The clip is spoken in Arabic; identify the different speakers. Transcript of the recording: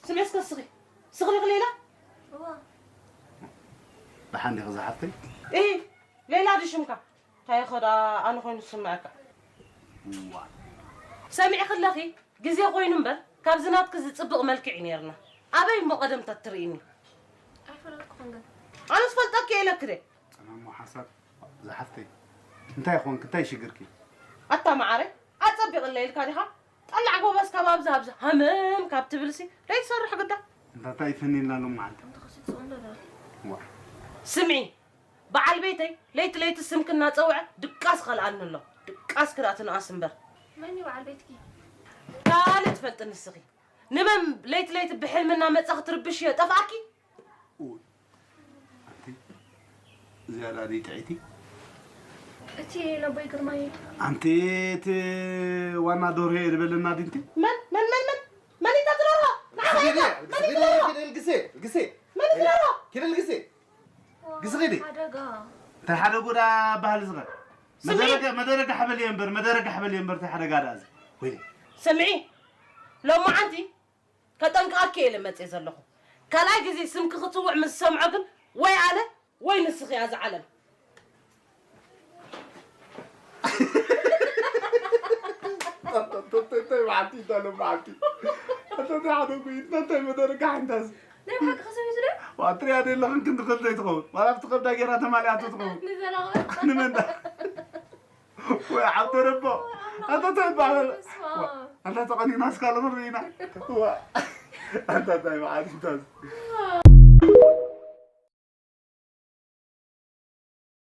Speaker 1: سمعت كسري صغري غليلة
Speaker 2: بحندي غزحتي
Speaker 1: إيه ليلى دي شمكة تاي خدا أنا خوين سمعك سامعي خلاخي جزي خوين نمبر كابزنات كزي تصبق ملكي نيرنا أبي مقدم تتريني أنا سفلتك إلى كده
Speaker 2: أنا مو حسب زحفتي أنت يا أخوان كنت شجركي
Speaker 1: أتا معري أتصبق الليل كاريها طلع عقب بس كباب زابزة همم كاب تبلسي لا يتصرح قدام
Speaker 2: أنت تايفني لنا لهم معك
Speaker 1: سمعي بعل بيتي ليت السم كنا تصوع دقاس خلقان له دقاس كراتنا أسمبر
Speaker 3: ماني بعل بيتك
Speaker 1: كانت فلتن السخي نمم ليت بحلمنا متصخ تربش يا طفاكي
Speaker 2: أنت زيادة دي تعيتي
Speaker 3: أتي لبي قرماي
Speaker 2: أنت وانا دور هي بلنا دي أنت
Speaker 1: من تدرها
Speaker 2: كده القسي
Speaker 1: من تدرها
Speaker 2: كده القسي قصغيدي
Speaker 3: حدقا
Speaker 2: تحدى قدا بحال صغير مدرجة حبل ينبر تحدى قدا أزي ويلي
Speaker 1: سمعي لو ما عندي كتنكاكي لما تيزلخو كلا جزي سمك خطوع من السمعقن وي على وين السخي هذا علم
Speaker 2: انت معتي ده معتي انت حدو بيت انت مدرجة عندها
Speaker 3: لا حق خصم يزرع
Speaker 2: واتري هذه اللي كنت قلت لي تقول ما عرفت قبل دقيقة مالي تقول
Speaker 3: نزرع
Speaker 2: نمن ده وعبد ربه انت تبع انت تقني ناس قالوا مرينا انت تبع عادي